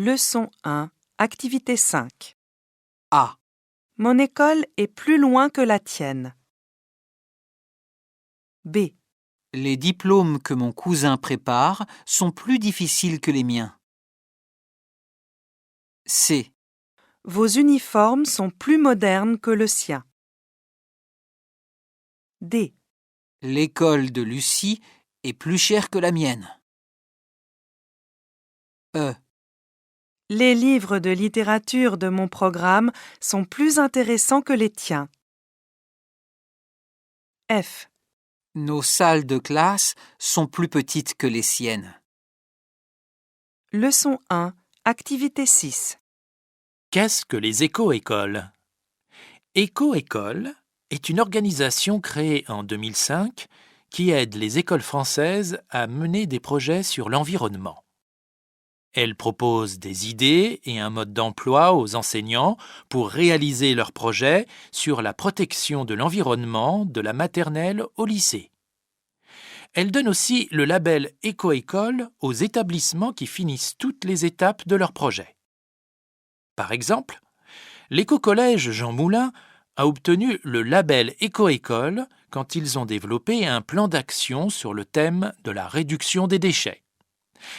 Leçon 1, activité 5. A. Mon école est plus loin que la tienne. B. Les diplômes que mon cousin prépare sont plus difficiles que les miens. C. Vos uniformes sont plus modernes que le sien. D. L'école de Lucie est plus chère que la mienne. E. Les livres de littérature de mon programme sont plus intéressants que les tiens. F. Nos salles de classe sont plus petites que les siennes. Leçon 1, activité 6. Qu'est-ce que les éco-écoles? Éco-école est une organisation créée en 2005 qui aide les écoles françaises à mener des projets sur l'environnement. Elle propose des idées et un mode d'emploi aux enseignants pour réaliser leurs projets sur la protection de l'environnement de la maternelle au lycée. Elle donne aussi le label Éco-école aux établissements qui finissent toutes les étapes de leur projet. Par exemple, l'éco-collège Jean Moulin a obtenu le label Éco-école quand ils ont développé un plan d'action sur le thème de la réduction des déchets.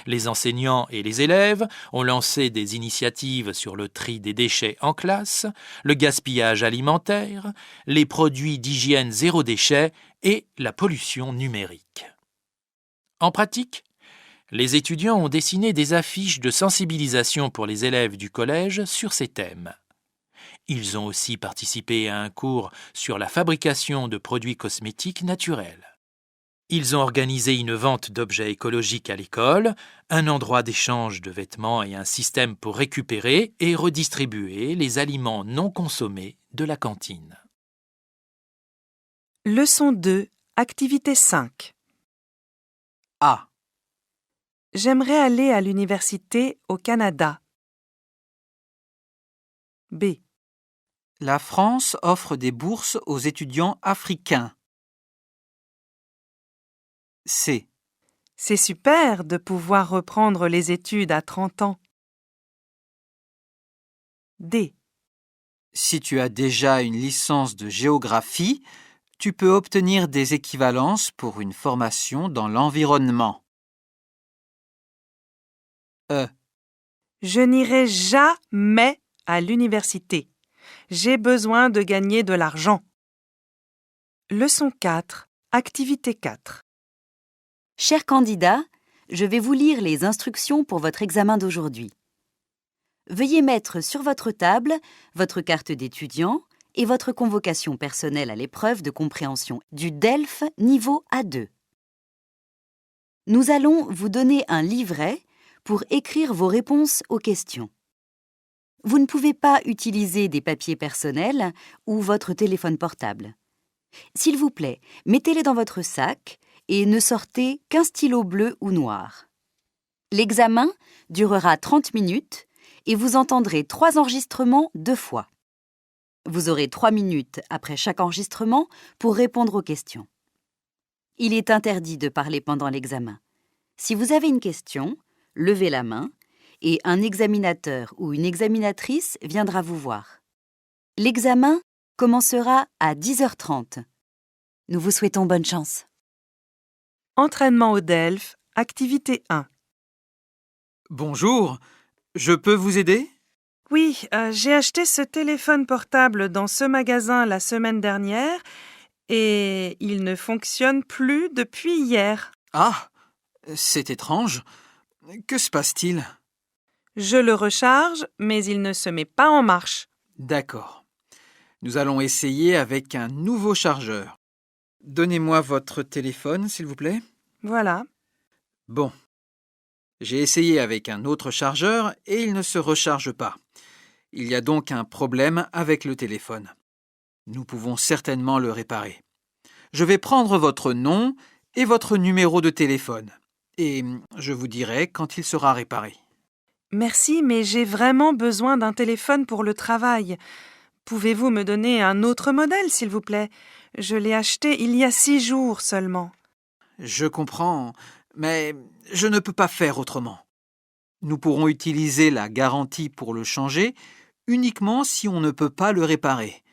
Les enseignants et les élèves ont lancé des initiatives sur le tri des déchets en classe, le gaspillage alimentaire, les produits d'hygiène zéro déchet et la pollution numérique. En pratique, les étudiants ont dessiné des affiches de sensibilisation pour les élèves du collège sur ces thèmes. Ils ont aussi participé à un cours sur la fabrication de produits cosmétiques naturels. Ils ont organisé une vente d'objets écologiques à l'école, un endroit d'échange de vêtements et un système pour récupérer et redistribuer les aliments non consommés de la cantine. Leçon 2, activité 5. A. J'aimerais aller à l'université au Canada. B. La France offre des bourses aux étudiants africains. C. C'est super de pouvoir reprendre les études à 30 ans. D. Si tu as déjà une licence de géographie, tu peux obtenir des équivalences pour une formation dans l'environnement. E. Je n'irai jamais à l'université. J'ai besoin de gagner de l'argent. Leçon 4, activité 4. Chers candidats, je vais vous lire les instructions pour votre examen d'aujourd'hui. Veuillez mettre sur votre table votre carte d'étudiant et votre convocation personnelle à l'épreuve de compréhension du DELF niveau A2. Nous allons vous donner un livret pour écrire vos réponses aux questions. Vous ne pouvez pas utiliser des papiers personnels ou votre téléphone portable. S'il vous plaît, mettez-les dans votre sac et ne sortez qu'un stylo bleu ou noir. L'examen durera 30 minutes et vous entendrez 3 enregistrements 2 fois. Vous aurez 3 minutes après chaque enregistrement pour répondre aux questions. Il est interdit de parler pendant l'examen. Si vous avez une question, levez la main et un examinateur ou une examinatrice viendra vous voir. L'examen commencera à 10h30. Nous vous souhaitons bonne chance. Entraînement au DELF, activité 1. Bonjour, je peux vous aider? Oui, j'ai acheté ce téléphone portable dans ce magasin la semaine dernière et il ne fonctionne plus depuis hier. Ah, c'est étrange. Que se passe-t-il? Je le recharge, mais il ne se met pas en marche. D'accord. Nous allons essayer avec un nouveau chargeur. Donnez-moi votre téléphone, s'il vous plaît. Voilà. Bon. J'ai essayé avec un autre chargeur et il ne se recharge pas. Il y a donc un problème avec le téléphone. Nous pouvons certainement le réparer. Je vais prendre votre nom et votre numéro de téléphone. Et je vous dirai quand il sera réparé. Merci, mais j'ai vraiment besoin d'un téléphone pour le travail. Pouvez-vous me donner un autre modèle, s'il vous plaît? Je l'ai acheté il y a 6 jours seulement. Je comprends, mais je ne peux pas faire autrement. Nous pourrons utiliser la garantie pour le changer uniquement si on ne peut pas le réparer.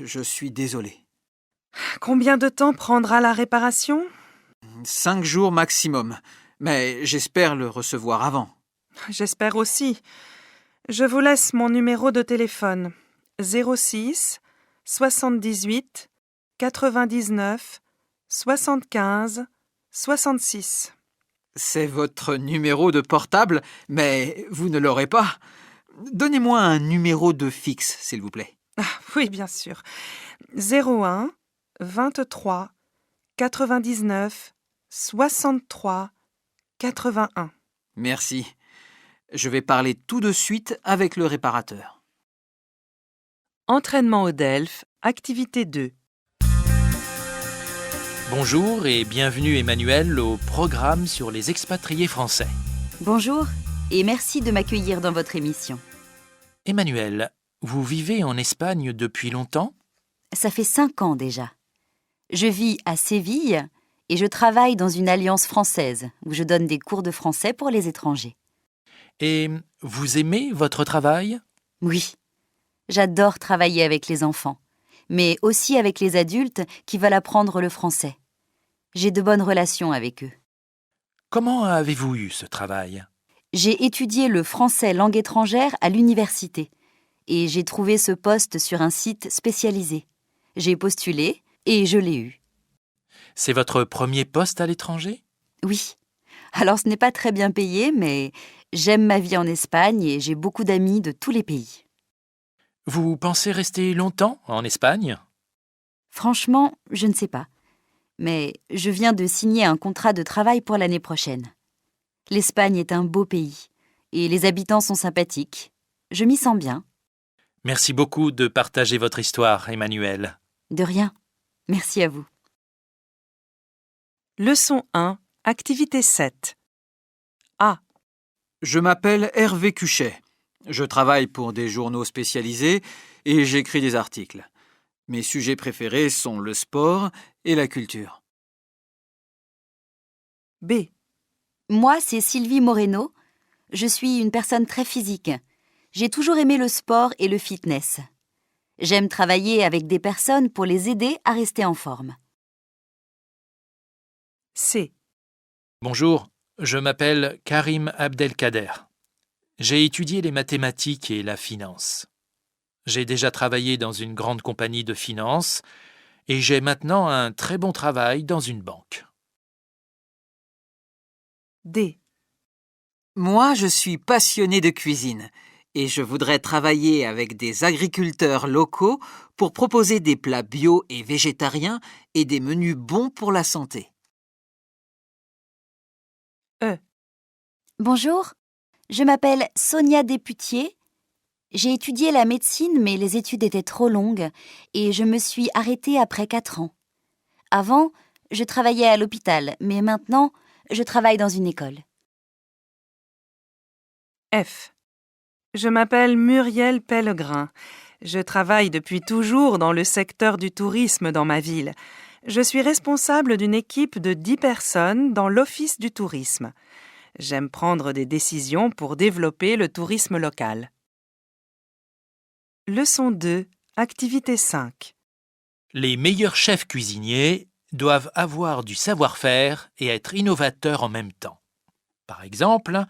Je suis désolé. Combien de temps prendra la réparation? 5 jours maximum, mais j'espère le recevoir avant. J'espère aussi. Je vous laisse mon numéro de téléphone. 06 78 99 75 66. C'est votre numéro de portable, mais vous ne l'aurez pas. Donnez-moi un numéro de fixe, s'il vous plaît. Oui, bien sûr. 01 23 99 63 81. Merci. Je vais parler tout de suite avec le réparateur. Entraînement au DELF, activité 2. Bonjour et bienvenue Emmanuel au programme sur les expatriés français. Bonjour et merci de m'accueillir dans votre émission. Emmanuel, vous vivez en Espagne depuis longtemps? Ça fait 5 ans déjà. Je vis à Séville et je travaille dans une alliance française où je donne des cours de français pour les étrangers. Et vous aimez votre travail? Oui, j'adore travailler avec les enfants, mais aussi avec les adultes qui veulent apprendre le français. J'ai de bonnes relations avec eux. Comment avez-vous eu ce travail? J'ai étudié le français langue étrangère à l'université et j'ai trouvé ce poste sur un site spécialisé. J'ai postulé et je l'ai eu. C'est votre premier poste à l'étranger? Oui. Alors ce n'est pas très bien payé, mais j'aime ma vie en Espagne et j'ai beaucoup d'amis de tous les pays. Vous pensez rester longtemps en Espagne? Franchement, je ne sais pas. Mais je viens de signer un contrat de travail pour l'année prochaine. L'Espagne est un beau pays et les habitants sont sympathiques. Je m'y sens bien. Merci beaucoup de partager votre histoire, Emmanuel. De rien. Merci à vous. Leçon 1, activité 7. A. Je m'appelle Hervé Cuchet. Je travaille pour des journaux spécialisés et j'écris des articles. Mes sujets préférés sont le sport et la culture. B. Moi, c'est Sylvie Moreno. Je suis une personne très physique. J'ai toujours aimé le sport et le fitness. J'aime travailler avec des personnes pour les aider à rester en forme. C. Bonjour, je m'appelle Karim Abdelkader. J'ai étudié les mathématiques et la finance. J'ai déjà travaillé dans une grande compagnie de finance et j'ai maintenant un très bon travail dans une banque. D. Moi, je suis passionné de cuisine et je voudrais travailler avec des agriculteurs locaux pour proposer des plats bio et végétariens et des menus bons pour la santé. E. Bonjour, je m'appelle Sonia Desputier. J'ai étudié la médecine, mais les études étaient trop longues et je me suis arrêtée après 4 ans. Avant, je travaillais à l'hôpital, mais maintenant, je travaille dans une école. F. Je m'appelle Muriel Pellegrin. Je travaille depuis toujours dans le secteur du tourisme dans ma ville. Je suis responsable d'une équipe de 10 personnes dans l'Office du tourisme. J'aime prendre des décisions pour développer le tourisme local. Leçon 2, activité 5. Les meilleurs chefs cuisiniers doivent avoir du savoir-faire et être innovateurs en même temps. Par exemple,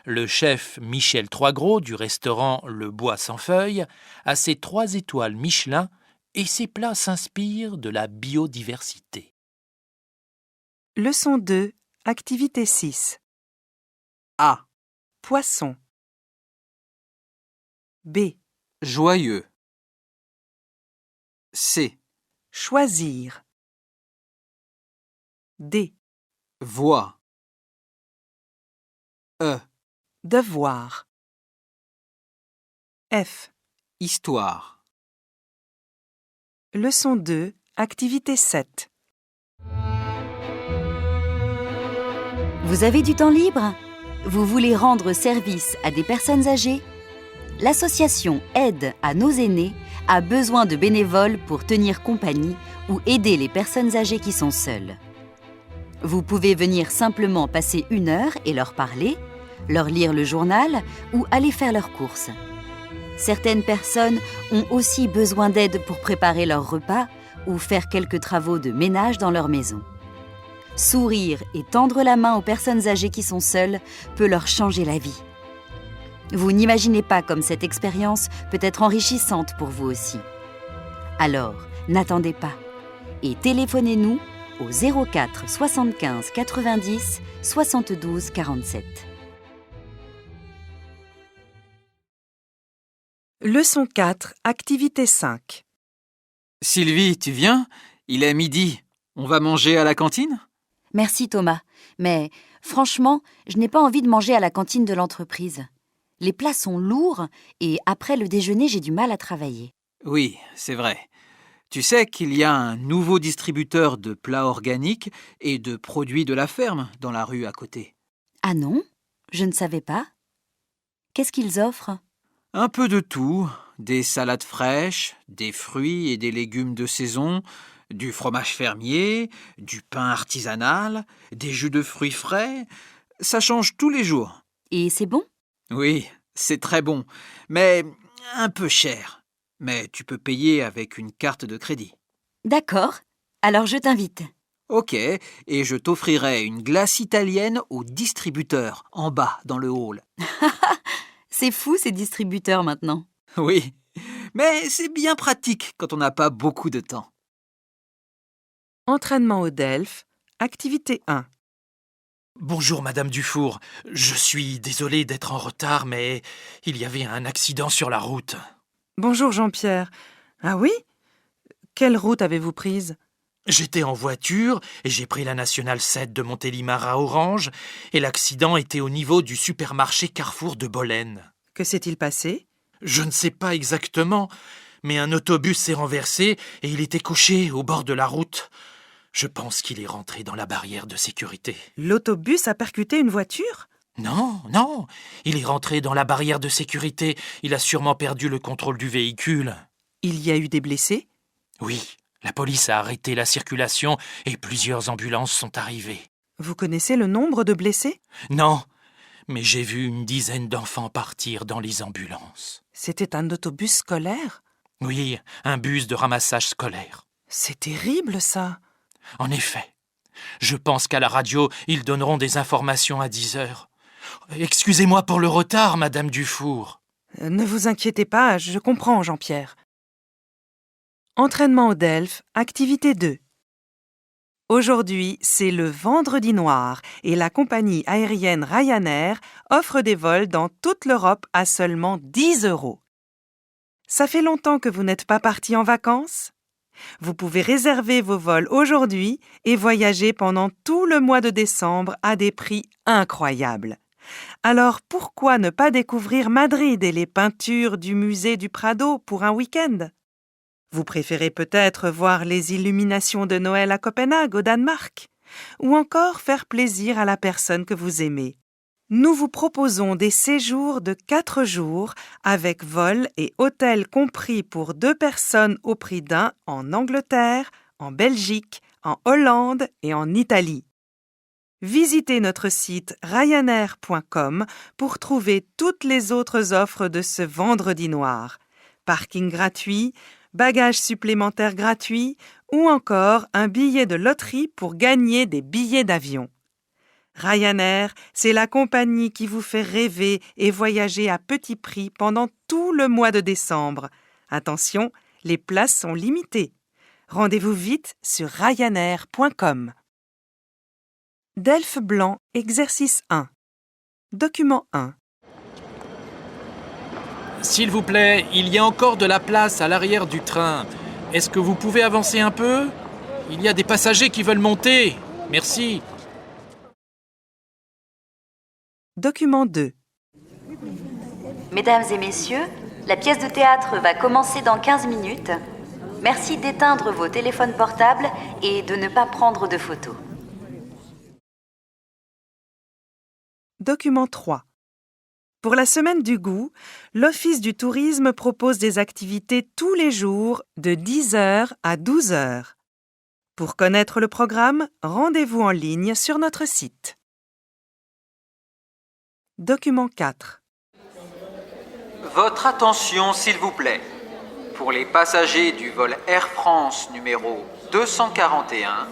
le chef Michel Troisgros du restaurant Le Bois sans Feuilles a ses 3 étoiles Michelin et ses plats s'inspirent de la biodiversité. Leçon 2, activité 6. A. Poisson. B. Joyeux. C. Choisir. D. Voix. E. Devoir. F. Histoire. Leçon 2, activité 7. Vous avez du temps libre? Vous voulez rendre service à des personnes âgées? L'association Aide à nos aînés a besoin de bénévoles pour tenir compagnie ou aider les personnes âgées qui sont seules. Vous pouvez venir simplement passer 1 heure et leur parler, leur lire le journal ou aller faire leurs courses. Certaines personnes ont aussi besoin d'aide pour préparer leur repas ou faire quelques travaux de ménage dans leur maison. Sourire et tendre la main aux personnes âgées qui sont seules peut leur changer la vie. Vous n'imaginez pas comme cette expérience peut être enrichissante pour vous aussi. Alors, n'attendez pas et téléphonez-nous au 04 75 90 72 47. Leçon 4, activité 5. Sylvie, tu viens? Il est midi. On va manger à la cantine? Merci Thomas, mais franchement, je n'ai pas envie de manger à la cantine de l'entreprise. Les plats sont lourds et après le déjeuner, j'ai du mal à travailler. Oui, c'est vrai. Tu sais qu'il y a un nouveau distributeur de plats organiques et de produits de la ferme dans la rue à côté. Ah non? Je ne savais pas. Qu'est-ce qu'ils offrent? Un peu de tout, des salades fraîches, des fruits et des légumes de saison, du fromage fermier, du pain artisanal, des jus de fruits frais. Ça change tous les jours. Et c'est bon? Oui, c'est très bon, mais un peu cher. Mais tu peux payer avec une carte de crédit. D'accord, alors je t'invite. Ok, et je t'offrirai une glace italienne au distributeur, en bas, dans le hall. C'est fou ces distributeurs maintenant. Oui, mais c'est bien pratique quand on n'a pas beaucoup de temps. Entraînement au DELF, activité 1. Bonjour Madame Dufour, je suis désolé d'être en retard, mais il y avait un accident sur la route. Bonjour Jean-Pierre. Ah oui? Quelle route avez-vous prise? J'étais en voiture et j'ai pris la nationale 7 de Montélimar à Orange et l'accident était au niveau du supermarché Carrefour de Bolène. Que s'est-il passé? Je ne sais pas exactement, mais un autobus s'est renversé et il était couché au bord de la route. Je pense qu'il est rentré dans la barrière de sécurité. L'autobus a percuté une voiture? Non, il est rentré dans la barrière de sécurité. Il a sûrement perdu le contrôle du véhicule. Il y a eu des blessés? Oui, la police a arrêté la circulation et plusieurs ambulances sont arrivées. Vous connaissez le nombre de blessés? Non, mais j'ai vu une dizaine d'enfants partir dans les ambulances. C'était un autobus scolaire? Oui, un bus de ramassage scolaire. C'est terrible ça. En effet, je pense qu'à la radio, ils donneront des informations à 10 heures. Excusez-moi pour le retard, Madame Dufour. Ne vous inquiétez pas, je comprends, Jean-Pierre. Entraînement au DELF, activité 2. Aujourd'hui, c'est le vendredi noir et la compagnie aérienne Ryanair offre des vols dans toute l'Europe à seulement 10 €. Ça fait longtemps que vous n'êtes pas parti en vacances? Vous pouvez réserver vos vols aujourd'hui et voyager pendant tout le mois de décembre à des prix incroyables. Alors pourquoi ne pas découvrir Madrid et les peintures du musée du Prado pour un week-end? Vous préférez peut-être voir les illuminations de Noël à Copenhague, au Danemark, ou encore faire plaisir à la personne que vous aimez. Nous vous proposons des séjours de 4 jours avec vol et hôtel compris pour 2 personnes au prix d'un en Angleterre, en Belgique, en Hollande et en Italie. Visitez notre site ryanair.com pour trouver toutes les autres offres de ce vendredi noir. Parking gratuit, bagages supplémentaires gratuits ou encore un billet de loterie pour gagner des billets d'avion. Ryanair, c'est la compagnie qui vous fait rêver et voyager à petit prix pendant tout le mois de décembre. Attention, les places sont limitées. Rendez-vous vite sur ryanair.com. DELF blanc, exercice 1. Document 1. S'il vous plaît, il y a encore de la place à l'arrière du train. Est-ce que vous pouvez avancer un peu? Il y a des passagers qui veulent monter. Merci. Document 2. Mesdames et messieurs, la pièce de théâtre va commencer dans 15 minutes. Merci d'éteindre vos téléphones portables et de ne pas prendre de photos. Document 3. Pour la semaine du goût, l'Office du tourisme propose des activités tous les jours de 10 h à 12 h. Pour connaître le programme, rendez-vous en ligne sur notre site. Document 4. Votre attention, s'il vous plaît. Pour les passagers du vol Air France numéro 241,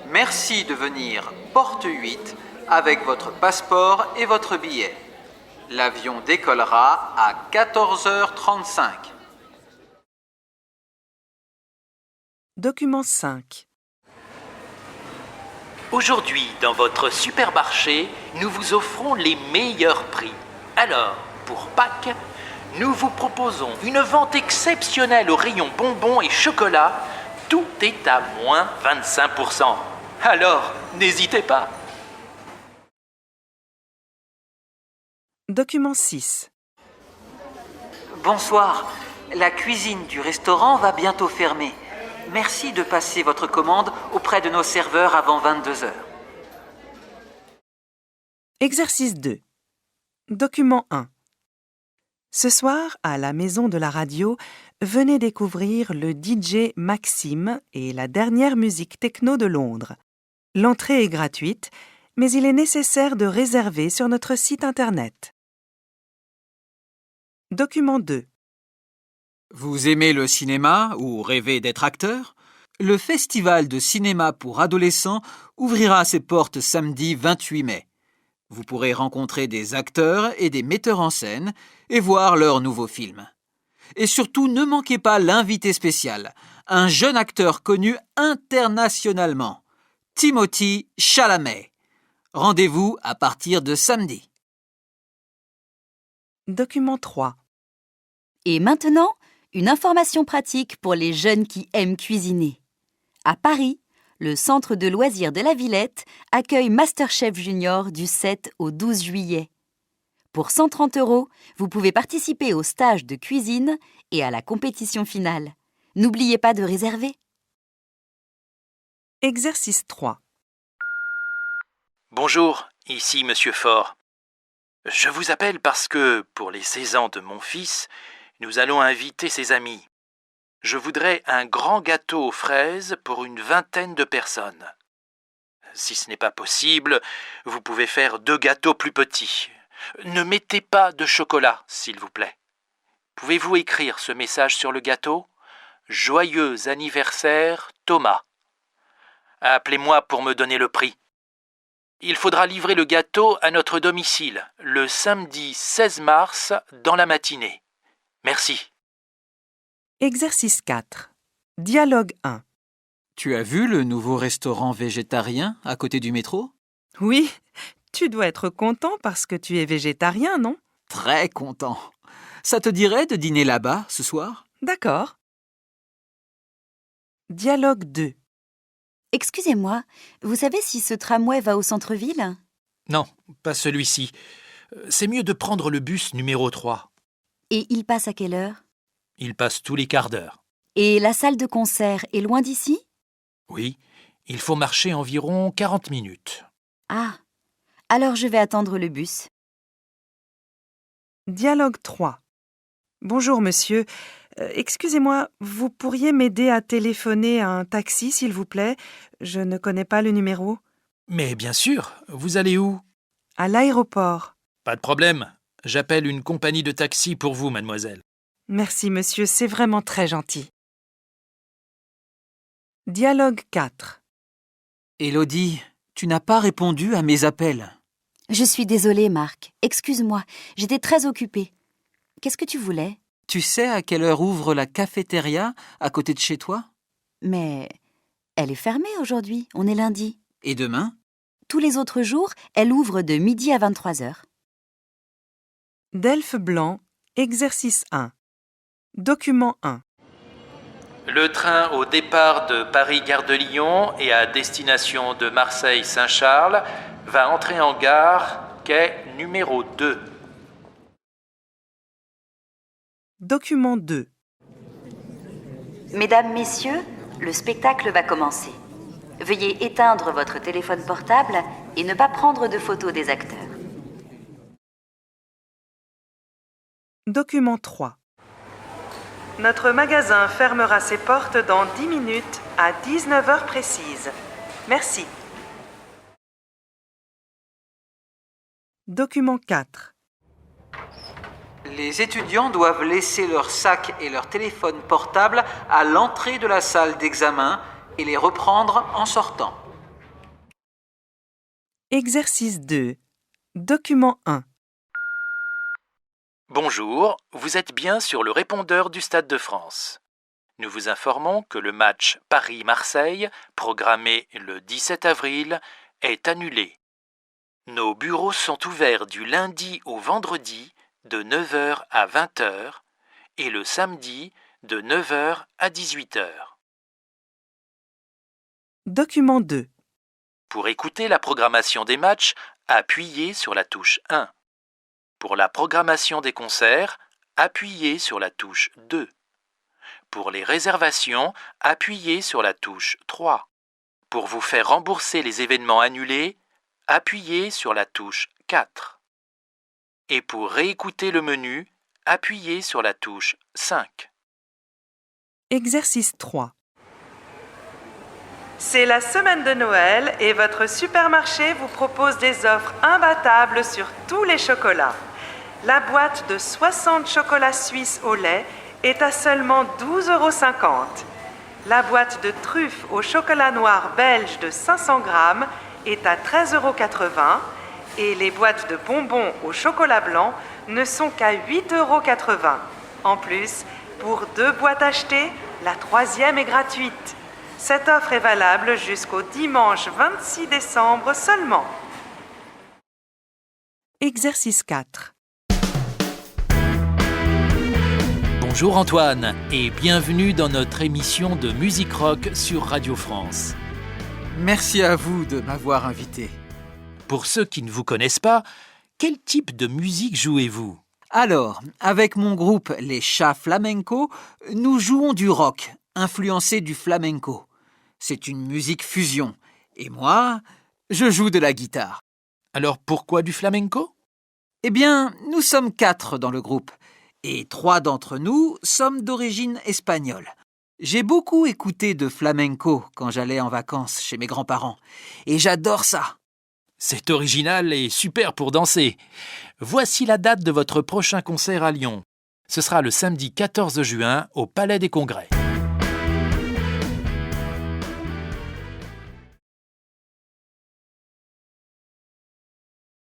merci de venir porte 8 avec votre passeport et votre billet. L'avion décollera à 14h35. Document 5. Aujourd'hui, dans votre supermarché, nous vous offrons les meilleurs prix. Alors, pour Pâques, nous vous proposons une vente exceptionnelle au rayon bonbons et chocolat. Tout est à moins 25%. Alors, n'hésitez pas. Document 6. Bonsoir. La cuisine du restaurant va bientôt fermer. Merci de passer votre commande auprès de nos serveurs avant 22h. Exercice 2. Document 1. Ce soir, à la Maison de la Radio, venez découvrir le DJ Maxime et la dernière musique techno de Londres. L'entrée est gratuite, mais il est nécessaire de réserver sur notre site internet. Document 2. Vous aimez le cinéma ou rêvez d'être acteur? Le Festival de cinéma pour adolescents ouvrira ses portes samedi 28 mai. Vous pourrez rencontrer des acteurs et des metteurs en scène et voir leurs nouveaux films. Et surtout, ne manquez pas l'invité spécial, un jeune acteur connu internationalement, Timothée Chalamet. Rendez-vous à partir de samedi. Document 3. Et maintenant, une information pratique pour les jeunes qui aiment cuisiner. À Paris, le centre de loisirs de la Villette accueille MasterChef Junior du 7 au 12 juillet. Pour 130 €, vous pouvez participer au stage de cuisine et à la compétition finale. N'oubliez pas de réserver. Exercice 3. Bonjour, ici Monsieur Faure. Je vous appelle parce que, pour les 16 ans de mon fils, nous allons inviter ses amis. Je voudrais un grand gâteau aux fraises pour une 20aine de personnes. Si ce n'est pas possible, vous pouvez faire 2 gâteaux plus petits. Ne mettez pas de chocolat, s'il vous plaît. Pouvez-vous écrire ce message sur le gâteau ? Joyeux anniversaire, Thomas. Appelez-moi pour me donner le prix. Il faudra livrer le gâteau à notre domicile, le samedi 16 mars, dans la matinée. Merci. Exercice 4. Dialogue 1. Tu as vu le nouveau restaurant végétarien à côté du métro? Oui, tu dois être content parce que tu es végétarien, non? Très content. Ça te dirait de dîner là-bas ce soir? D'accord. Dialogue 2. Excusez-moi, vous savez si ce tramway va au centre-ville ? Non, pas celui-ci. C'est mieux de prendre le bus numéro 3. Et il passe à quelle heure ? Il passe tous les quarts d'heure. Et la salle de concert est loin d'ici ? Oui, il faut marcher environ 40 minutes. Ah, alors je vais attendre le bus. Dialogue 3. Bonjour monsieur, excusez-moi, vous pourriez m'aider à téléphoner à un taxi s'il vous plaît? Je ne connais pas le numéro. Mais bien sûr, vous allez où? À l'aéroport. Pas de problème. J'appelle une compagnie de taxi pour vous, mademoiselle. Merci monsieur, c'est vraiment très gentil. Dialogue 4. Élodie, tu n'as pas répondu à mes appels. Je suis désolée, Marc. Excuse-moi, j'étais très occupée. Qu'est-ce que tu voulais ? Tu sais à quelle heure ouvre la cafétéria à côté de chez toi? Mais elle est fermée aujourd'hui, on est lundi. Et demain? Tous les autres jours, elle ouvre de midi à 23h. Delphes Blanc, exercice 1. Document 1. Le train au départ de Paris-Gare de Lyon et à destination de Marseille-Saint-Charles va entrer en gare, quai numéro 2. Document 2. Mesdames, Messieurs, le spectacle va commencer. Veuillez éteindre votre téléphone portable et ne pas prendre de photos des acteurs. Document 3. Notre magasin fermera ses portes dans 10 minutes à 19h précises. Merci. Document 4. Les étudiants doivent laisser leur sac et leur téléphone portable à l'entrée de la salle d'examen et les reprendre en sortant. Exercice 2. Document 1. Bonjour, vous êtes bien sur le répondeur du Stade de France. Nous vous informons que le match Paris-Marseille, programmé le 17 avril, est annulé. Nos bureaux sont ouverts du lundi au vendredi de 9h à 20h et le samedi de 9h à 18h. Document 2. Pour écouter la programmation des matchs, appuyez sur la touche 1. Pour la programmation des concerts, appuyez sur la touche 2. Pour les réservations, appuyez sur la touche 3. Pour vous faire rembourser les événements annulés, appuyez sur la touche 4. Et pour réécouter le menu, appuyez sur la touche 5. Exercice 3. C'est la semaine de Noël et votre supermarché vous propose des offres imbattables sur tous les chocolats. La boîte de 60 chocolats suisses au lait est à seulement 12,50 €. La boîte de truffes au chocolat noir belge de 500 grammes est à 13,80 € et les boîtes de bonbons au chocolat blanc ne sont qu'à 8,80 €. En plus, pour 2 boîtes achetées, la 3e est gratuite. Cette offre est valable jusqu'au dimanche 26 décembre seulement. Exercice 4. Bonjour Antoine et bienvenue dans notre émission de musique rock sur Radio France. Merci à vous de m'avoir invité. Pour ceux qui ne vous connaissent pas, quel type de musique jouez-vous ? Alors, avec mon groupe Les Chats Flamenco, nous jouons du rock, influencé du flamenco. C'est une musique fusion. Et moi, je joue de la guitare. Alors pourquoi du flamenco ? Eh bien, nous sommes 4 dans le groupe. Et 3 d'entre nous sommes d'origine espagnole. J'ai beaucoup écouté de flamenco quand j'allais en vacances chez mes grands-parents. Et j'adore ça. C'est original et super pour danser. Voici la date de votre prochain concert à Lyon. Ce sera le samedi 14 juin au Palais des Congrès.